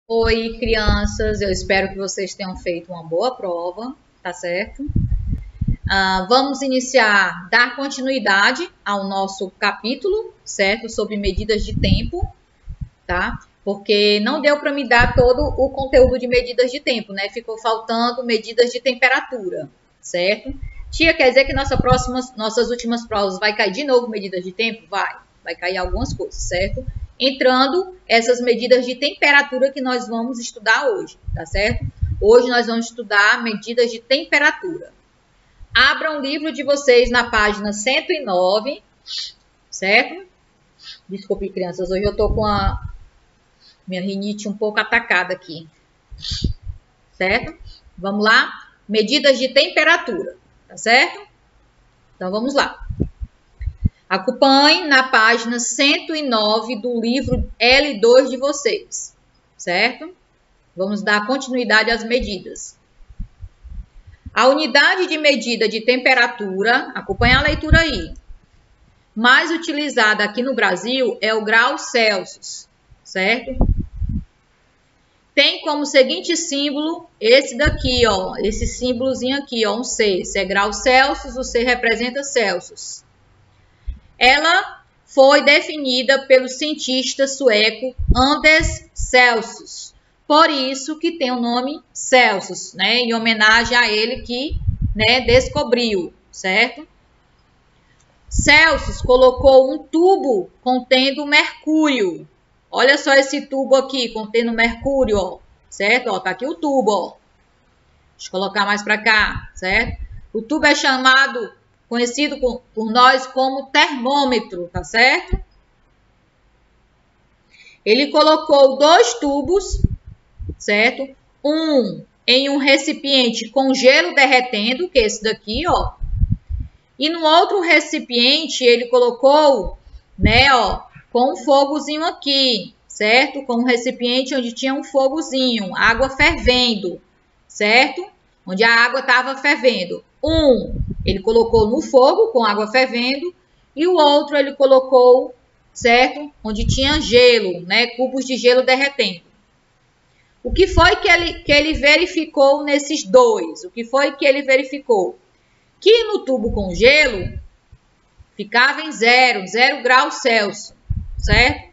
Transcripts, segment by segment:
Oi, crianças, eu espero que vocês tenham feito uma boa prova, tá certo? Vamos iniciar, dar continuidade ao nosso capítulo, certo? Sobre medidas de tempo, tá? Porque não deu para me dar todo o conteúdo de medidas de tempo, né? Ficou faltando medidas de temperatura, certo? Tia, quer dizer que nossas últimas provas vai cair de novo medidas de tempo? Vai cair algumas coisas, certo? Entrando essas medidas de temperatura que nós vamos estudar hoje, tá certo? Hoje nós vamos estudar medidas de temperatura. Abram o livro de vocês na página 109, certo? Desculpe, crianças, hoje eu tô com a minha rinite um pouco atacada aqui, certo? Vamos lá? Medidas de temperatura, tá certo? Então, vamos lá. Acompanhe na página 109 do livro L2 de vocês, certo? Vamos dar continuidade às medidas. A unidade de medida de temperatura, acompanhe a leitura aí, mais utilizada aqui no Brasil é o grau Celsius, certo? Tem como seguinte símbolo esse daqui, ó, esse símbolozinho aqui, ó, um C. Se é grau Celsius, o C representa Celsius. Ela foi definida pelo cientista sueco Anders Celsius. Por isso que tem o nome Celsius, né? Em homenagem a ele que, né, descobriu, certo? Celsius colocou um tubo contendo mercúrio. Olha só esse tubo aqui contendo mercúrio, ó, certo? Ó, tá aqui o tubo, ó. Deixa eu colocar mais para cá, certo? O tubo é conhecido por nós como termômetro, tá certo? Ele colocou dois tubos, certo? Um em um recipiente com gelo derretendo, que é esse daqui, ó. E no outro recipiente ele colocou, né, ó, com um fogozinho aqui, certo? Com um recipiente onde tinha um fogozinho, água fervendo, certo? Onde a água estava fervendo. Ele colocou no fogo com água fervendo e o outro ele colocou, certo? Onde tinha gelo, né? Cubos de gelo derretendo. O que foi que ele verificou nesses dois? O que foi que ele verificou? Que no tubo com gelo ficava em 0 graus Celsius, certo?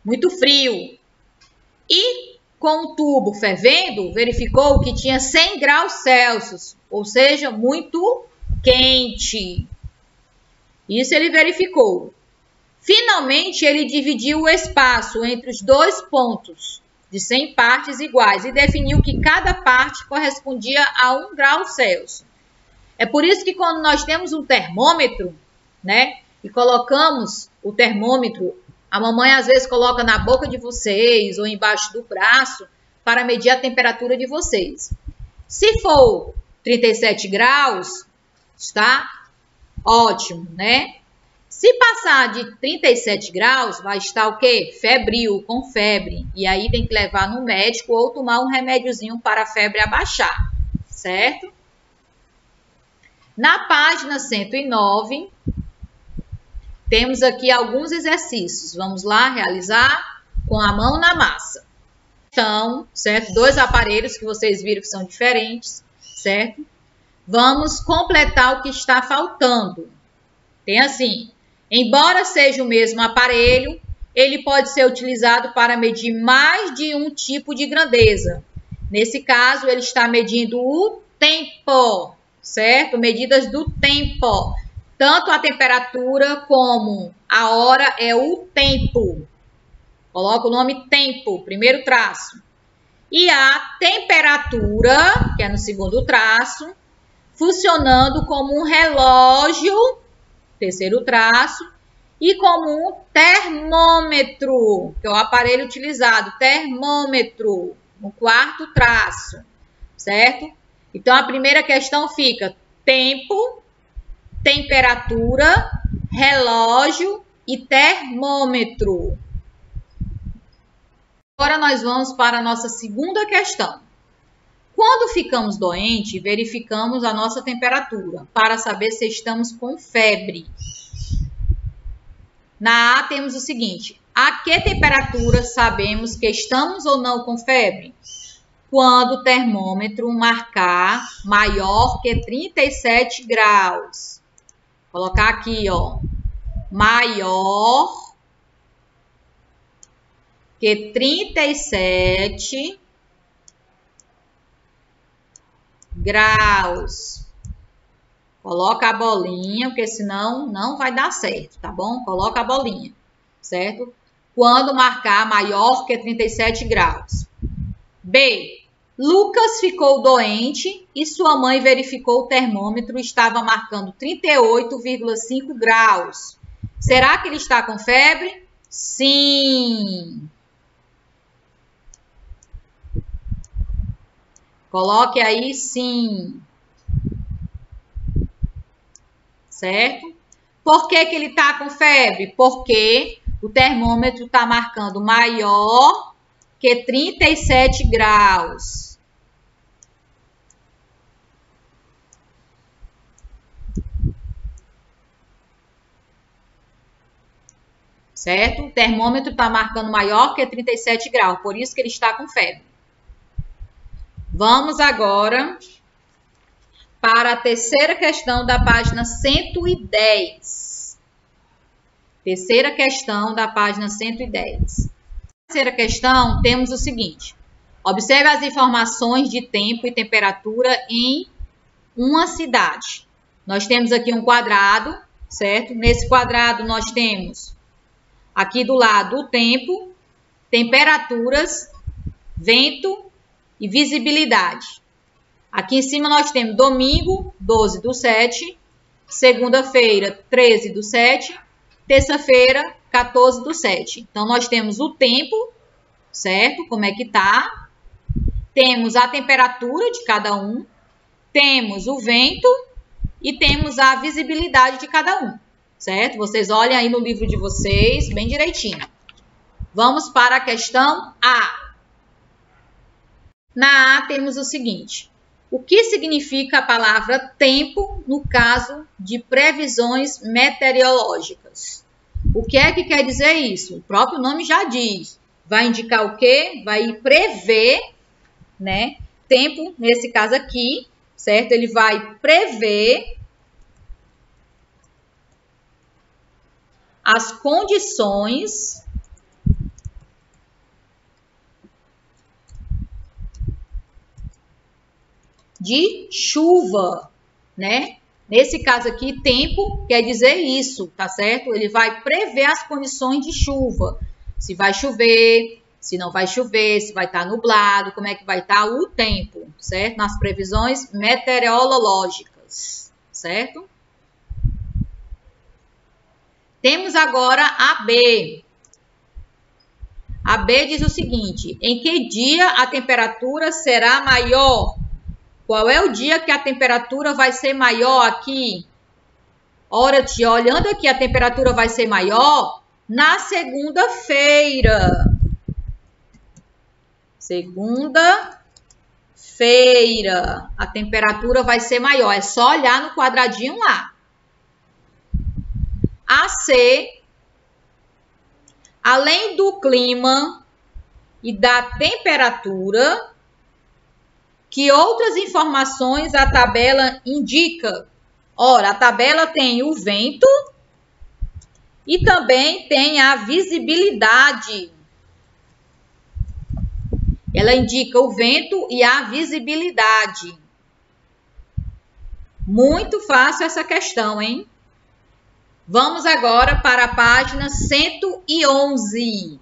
Muito frio. E com o tubo fervendo, verificou que tinha 100 graus Celsius, ou seja, muito quente. Isso ele verificou. Finalmente, ele dividiu o espaço entre os dois pontos de 100 partes iguais e definiu que cada parte correspondia a 1 grau Celsius. É por isso que quando nós temos um termômetro, né, e colocamos o termômetro, a mamãe às vezes coloca na boca de vocês ou embaixo do braço para medir a temperatura de vocês. Se for 37 graus, está ótimo, né? Se passar de 37 graus, vai estar o quê? Febril, com febre. E aí tem que levar no médico ou tomar um remédiozinho para a febre abaixar, certo? Na página 109, temos aqui alguns exercícios. Vamos lá realizar com a mão na massa. Então, certo? Dois aparelhos que vocês viram que são diferentes, certo? Vamos completar o que está faltando. Tem assim, embora seja o mesmo aparelho, ele pode ser utilizado para medir mais de um tipo de grandeza. Nesse caso, ele está medindo o tempo, certo? Medidas do tempo. Tanto a temperatura como a hora é o tempo. Coloca o nome tempo, primeiro traço. E a temperatura, que é no segundo traço, funcionando como um relógio, terceiro traço, e como um termômetro, que é o aparelho utilizado, termômetro, no quarto traço, certo? Então, a primeira questão fica tempo, temperatura, relógio e termômetro. Agora nós vamos para a nossa segunda questão. Quando ficamos doentes, verificamos a nossa temperatura para saber se estamos com febre. Na A temos o seguinte, A que temperatura sabemos que estamos ou não com febre? Quando o termômetro marcar maior que 37 graus. Vou colocar aqui, ó, maior que 37 graus. Coloca a bolinha, porque senão não vai dar certo, tá bom? Coloca a bolinha, certo? Quando marcar maior que 37 graus. B. Lucas ficou doente e sua mãe verificou o termômetro estava marcando 38,5 graus. Será que ele está com febre? Sim. Coloque aí sim. Certo? Por que ele está com febre? Porque o termômetro está marcando maior que 37 graus. Certo? O termômetro está marcando maior que 37 graus, por isso que ele está com febre. Vamos agora para a terceira questão da página 110. Terceira questão da página 110. Na terceira questão, temos o seguinte. Observe as informações de tempo e temperatura em uma cidade. Nós temos aqui um quadrado, certo? Nesse quadrado nós temos aqui do lado o tempo, temperaturas, vento e visibilidade. Aqui em cima nós temos domingo, 12/7, segunda-feira, 13/7, terça-feira, 14/7. Então, nós temos o tempo, certo? Como é que tá? Temos a temperatura de cada um, temos o vento e temos a visibilidade de cada um, certo? Vocês olhem aí no livro de vocês, bem direitinho. Vamos para a questão A. Na A temos o seguinte. O que significa a palavra tempo no caso de previsões meteorológicas? O que é que quer dizer isso? O próprio nome já diz. Vai indicar o quê? Vai prever, né? Tempo, nesse caso aqui, certo? Ele vai prever as condições de chuva, né? Nesse caso aqui, tempo quer dizer isso, tá certo? Ele vai prever as condições de chuva. Se vai chover, se não vai chover, se vai estar nublado, como é que vai estar o tempo, certo? Nas previsões meteorológicas, certo? Temos agora a B. A B diz o seguinte: em que dia a temperatura será maior? Qual é o dia que a temperatura vai ser maior aqui? Ora, tia, olhando aqui, a temperatura vai ser maior na segunda-feira. Segunda-feira, a temperatura vai ser maior. É só olhar no quadradinho lá. A C, além do clima e da temperatura, que outras informações a tabela indica? Ora, a tabela tem o vento e também tem a visibilidade. Ela indica o vento e a visibilidade. Muito fácil essa questão, hein? Vamos agora para a página 111.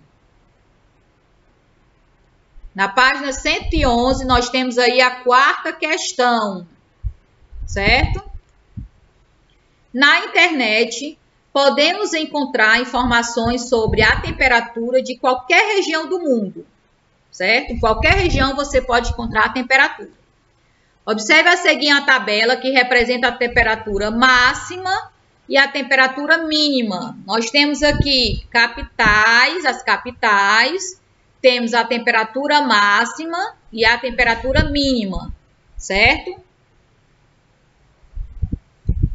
Na página 111, nós temos aí a quarta questão, certo? Na internet, podemos encontrar informações sobre a temperatura de qualquer região do mundo, certo? Em qualquer região você pode encontrar a temperatura. Observe a seguir a tabela que representa a temperatura máxima e a temperatura mínima. Nós temos aqui capitais, as capitais. Temos a temperatura máxima e a temperatura mínima, certo?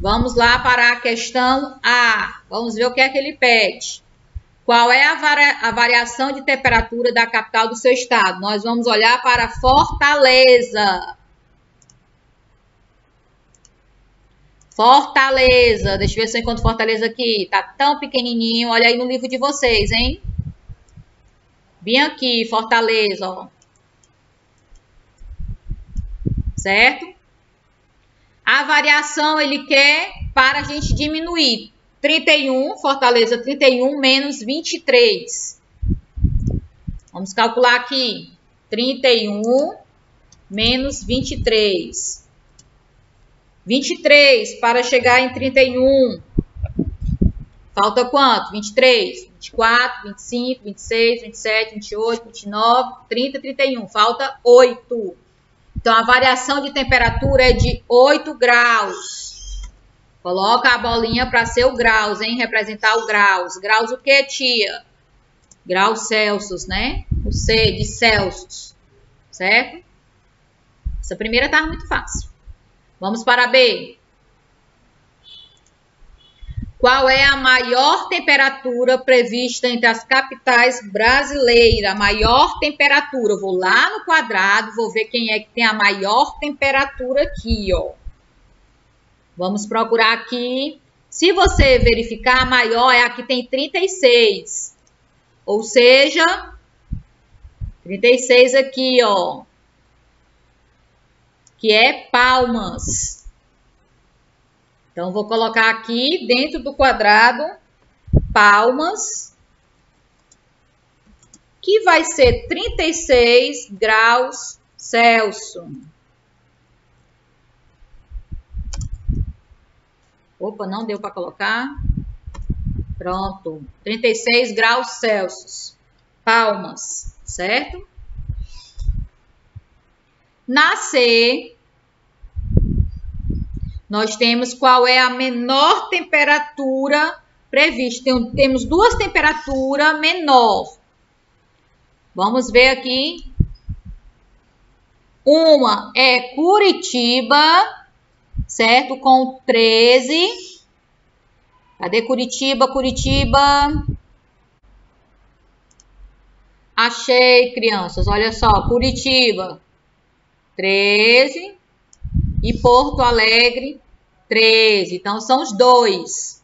Vamos lá para a questão A. Vamos ver o que é que ele pede. Qual é a variação de temperatura da capital do seu estado? Nós vamos olhar para Fortaleza. Fortaleza. Deixa eu ver se eu encontro Fortaleza aqui. Tá tão pequenininho. Olha aí no livro de vocês, hein? Bem aqui, Fortaleza, ó. Certo? A variação ele quer para a gente diminuir. 31, Fortaleza 31 menos 23. Vamos calcular aqui. 31 menos 23. 23 para chegar em 31. Falta quanto? 23, 24, 25, 26, 27, 28, 29, 30, 31. Falta 8. Então, a variação de temperatura é de 8 graus. Coloca a bolinha para ser o graus, hein? Representar o graus. Graus o que, tia? Graus Celsius, né? O C de Celsius. Certo? Essa primeira tá muito fácil. Vamos para B. Qual é a maior temperatura prevista entre as capitais brasileiras? A maior temperatura. Eu vou lá no quadrado, vou ver quem é que tem a maior temperatura aqui, ó. Vamos procurar aqui. Se você verificar, a maior é a que tem 36. Ou seja, 36 aqui, ó. Que é Palmas. Então, vou colocar aqui dentro do quadrado Palmas, que vai ser 36 graus Celsius. Opa, não deu para colocar. Pronto, 36 graus Celsius. Palmas, certo? Na C, nós temos qual é a menor temperatura prevista. Temos duas temperaturas menor. Vamos ver aqui. Uma é Curitiba, certo? Com 13. Cadê Curitiba? Curitiba. Achei, crianças. Olha só, Curitiba, 13. E Porto Alegre, 13. Então, são os dois.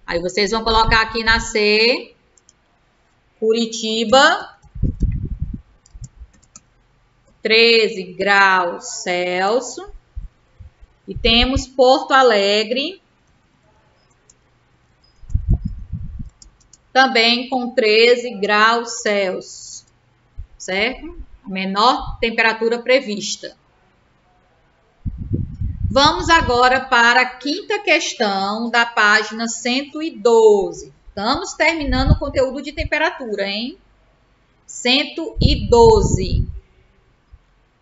Aí, vocês vão colocar aqui na C. Curitiba, 13 graus Celsius. E temos Porto Alegre, também com 13 graus Celsius. Certo? A menor temperatura prevista. Vamos agora para a quinta questão da página 112. Estamos terminando o conteúdo de temperatura, hein? 112.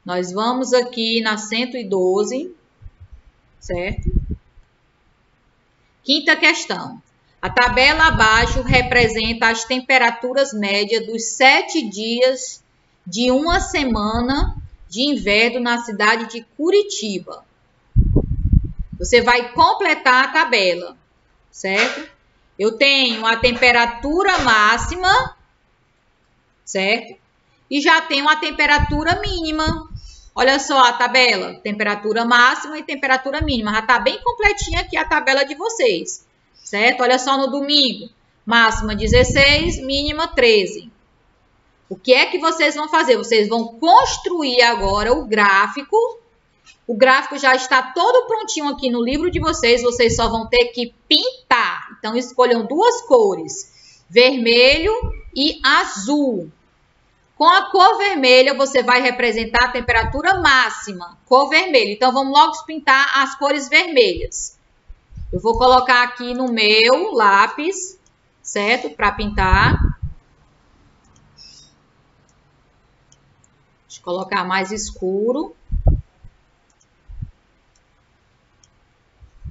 Nós vamos aqui na 112, certo? Quinta questão. A tabela abaixo representa as temperaturas médias dos 7 dias de uma semana de inverno na cidade de Curitiba. Você vai completar a tabela, certo? Eu tenho a temperatura máxima, certo? E já tenho a temperatura mínima. Olha só a tabela, temperatura máxima e temperatura mínima. Já está bem completinha aqui a tabela de vocês, certo? Olha só no domingo, máxima 16, mínima 13. O que é que vocês vão fazer? Vocês vão construir agora o gráfico. O gráfico já está todo prontinho aqui no livro de vocês. Vocês só vão ter que pintar. Então, escolham duas cores, vermelho e azul. Com a cor vermelha, você vai representar a temperatura máxima, cor vermelha. Então, vamos logo pintar as cores vermelhas. Eu vou colocar aqui no meu lápis, certo? Para pintar. Deixa eu colocar mais escuro.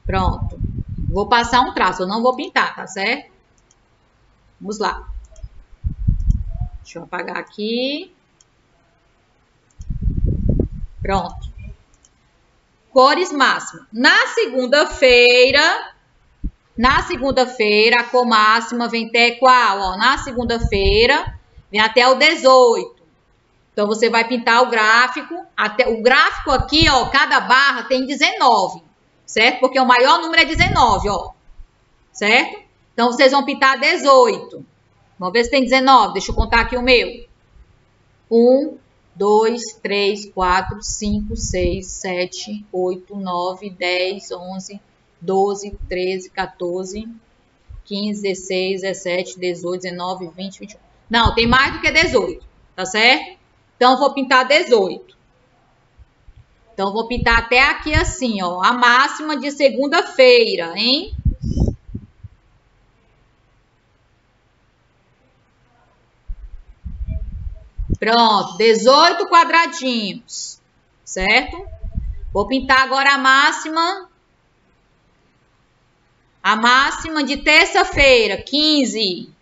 Pronto. Vou passar um traço, eu não vou pintar, tá certo? Vamos lá. Deixa eu apagar aqui. Pronto. Cores máximas. Na segunda-feira, Na segunda-feira, a cor máxima vem até qual? Ó, na segunda-feira, vem até o 18. Então, você vai pintar o gráfico. O gráfico aqui, ó, cada barra tem 19, certo? Porque o maior número é 19, ó. Certo? Então, vocês vão pintar 18. Vamos ver se tem 19. Deixa eu contar aqui o meu. 1, 2, 3, 4, 5, 6, 7, 8, 9, 10, 11, 12, 13, 14, 15, 16, 17, 18, 19, 20, 21. Não, tem mais do que 18, tá certo? Então, vou pintar 18. Então, vou pintar até aqui assim, ó. A máxima de segunda-feira, hein? Pronto, 18 quadradinhos, certo? Vou pintar agora a máxima. A máxima de terça-feira, 15.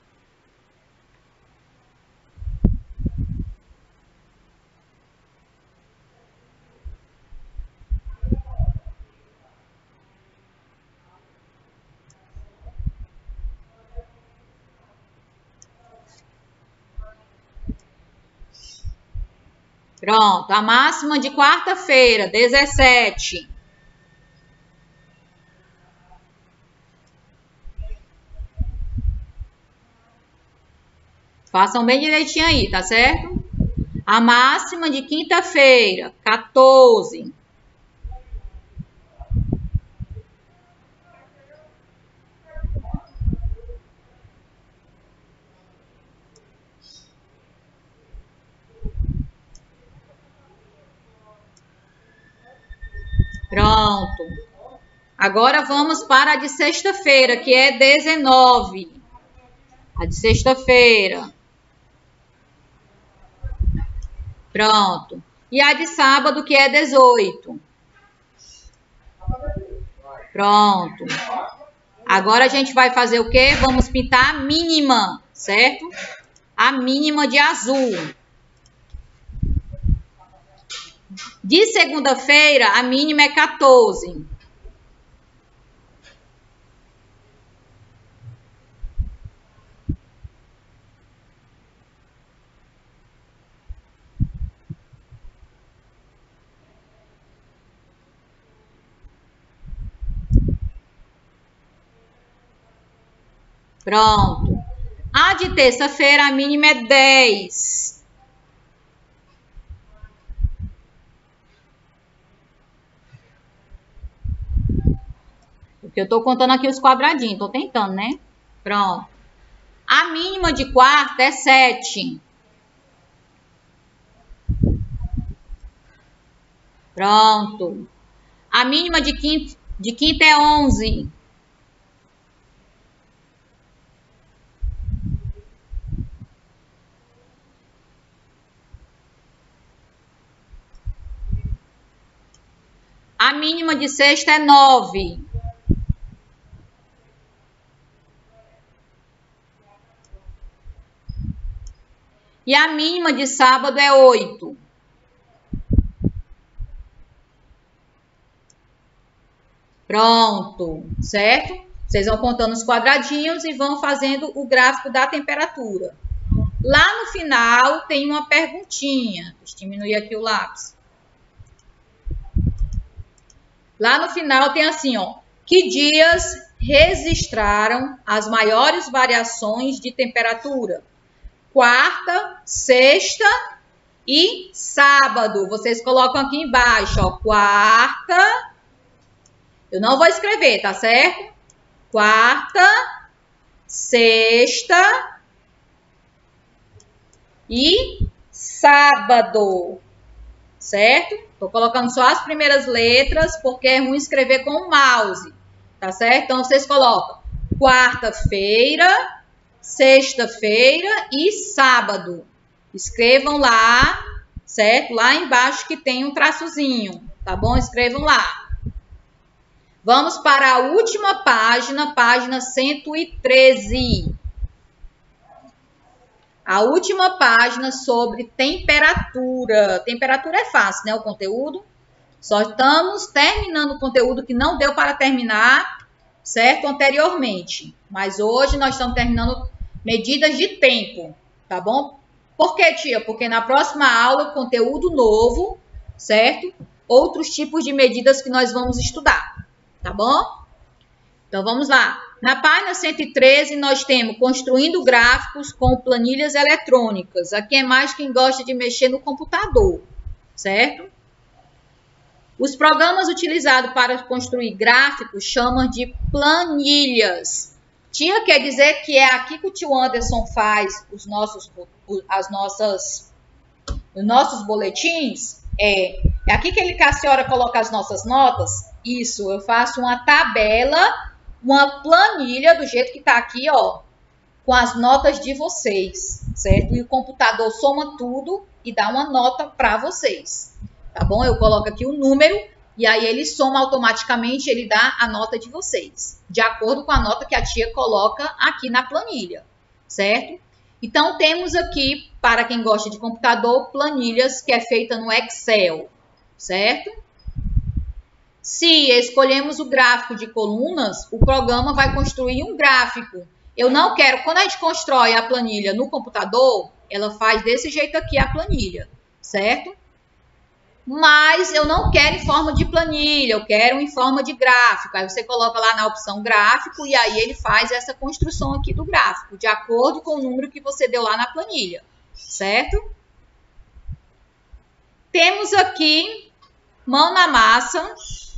Pronto, a máxima de quarta-feira, 17. Façam bem direitinho aí, tá certo? A máxima de quinta-feira, 14. Pronto. Agora vamos para a de sexta-feira, que é 19. A de sexta-feira. Pronto. E a de sábado, que é 18. Pronto. Agora a gente vai fazer o quê? Vamos pintar a mínima, certo? A mínima de azul. De segunda-feira, a mínima é 14. Pronto. A de terça-feira, a mínima é 10. Porque eu tô contando aqui os quadradinhos, tô tentando, né? Pronto. A mínima de quarta é 7. Pronto. A mínima de quinta é 11. A mínima de sexta é 9. E a mínima de sábado é 8. Pronto, certo? Vocês vão contando os quadradinhos e vão fazendo o gráfico da temperatura. Lá no final tem uma perguntinha. Deixa eu diminuir aqui o lápis. Lá no final tem assim, ó. Que dias registraram as maiores variações de temperatura? Quarta, sexta e sábado. Vocês colocam aqui embaixo, ó. Quarta. Eu não vou escrever, tá certo? Quarta, sexta e sábado. Certo? Tô colocando só as primeiras letras, porque é ruim escrever com o mouse. Tá certo? Então, vocês colocam quarta-feira, sexta-feira e sábado. Escrevam lá, certo? Lá embaixo que tem um traçozinho, tá bom? Escrevam lá. Vamos para a última página, página 113. A última página sobre temperatura. Temperatura é fácil, né? O conteúdo. Só estamos terminando o conteúdo que não deu para terminar certo? Anteriormente. Mas hoje nós estamos terminando medidas de tempo, tá bom? Por quê, tia? Porque na próxima aula, conteúdo novo, certo? Outros tipos de medidas que nós vamos estudar, tá bom? Então, vamos lá. Na página 113, nós temos construindo gráficos com planilhas eletrônicas. Aqui é mais quem gosta de mexer no computador, certo? Os programas utilizados para construir gráficos chamam de planilhas. Tia, quer dizer que é aqui que o tio Anderson faz os nossos boletins? É aqui que a senhora coloca as nossas notas? Isso, eu faço uma tabela, uma planilha do jeito que está aqui, ó, com as notas de vocês, certo? E o computador soma tudo e dá uma nota para vocês, tá bom? Eu coloco aqui o número e aí ele soma automaticamente, ele dá a nota de vocês, de acordo com a nota que a tia coloca aqui na planilha, certo? Então, temos aqui, para quem gosta de computador, planilhas que é feita no Excel, certo? Se escolhemos o gráfico de colunas, o programa vai construir um gráfico. Eu não quero, quando a gente constrói a planilha no computador, ela faz desse jeito aqui a planilha, certo? Mas eu não quero em forma de planilha, eu quero em forma de gráfico. Aí você coloca lá na opção gráfico e aí ele faz essa construção aqui do gráfico, de acordo com o número que você deu lá na planilha, certo? Temos aqui mão na massa,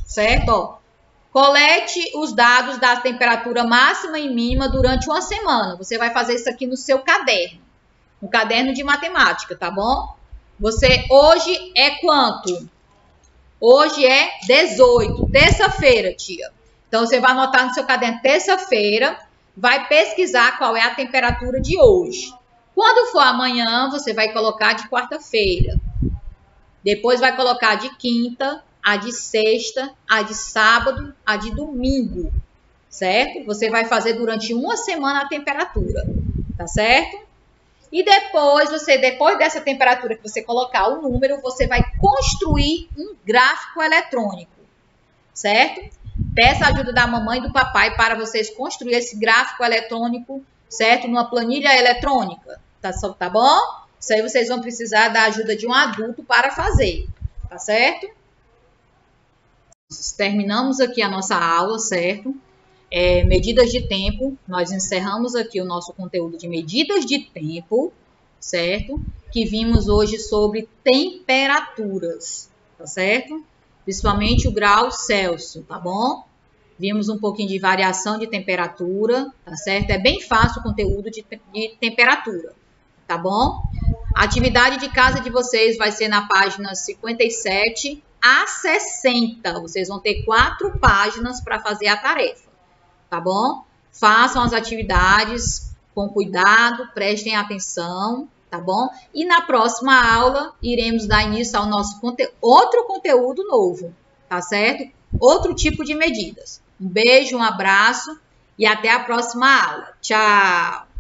certo? Ó, colete os dados da temperatura máxima e mínima durante uma semana. Você vai fazer isso aqui no seu caderno, no caderno de matemática, tá bom? Hoje é quanto? Hoje é 18, terça-feira, tia. Então, você vai anotar no seu caderno terça-feira, vai pesquisar qual é a temperatura de hoje. Quando for amanhã, você vai colocar de quarta-feira. Depois vai colocar de quinta, a de sexta, a de sábado, a de domingo, certo? Você vai fazer durante uma semana a temperatura, tá certo? E depois dessa temperatura que você colocar o número, você vai construir um gráfico eletrônico, certo? Peça a ajuda da mamãe e do papai para vocês construir esse gráfico eletrônico, certo? Numa planilha eletrônica, tá bom? Isso aí vocês vão precisar da ajuda de um adulto para fazer, tá certo? Terminamos aqui a nossa aula, certo? Medidas de tempo, nós encerramos aqui o nosso conteúdo de medidas de tempo, certo? Que vimos hoje sobre temperaturas, tá certo? Principalmente o grau Celsius, tá bom? Vimos um pouquinho de variação de temperatura, tá certo? É bem fácil o conteúdo de temperatura, tá bom? A atividade de casa de vocês vai ser na página 57 a 60. Vocês vão ter 4 páginas para fazer a tarefa. Tá bom? Façam as atividades com cuidado, prestem atenção, tá bom? E na próxima aula, iremos dar início ao nosso outro conteúdo novo, tá certo? Outro tipo de medidas. Um beijo, um abraço e até a próxima aula. Tchau!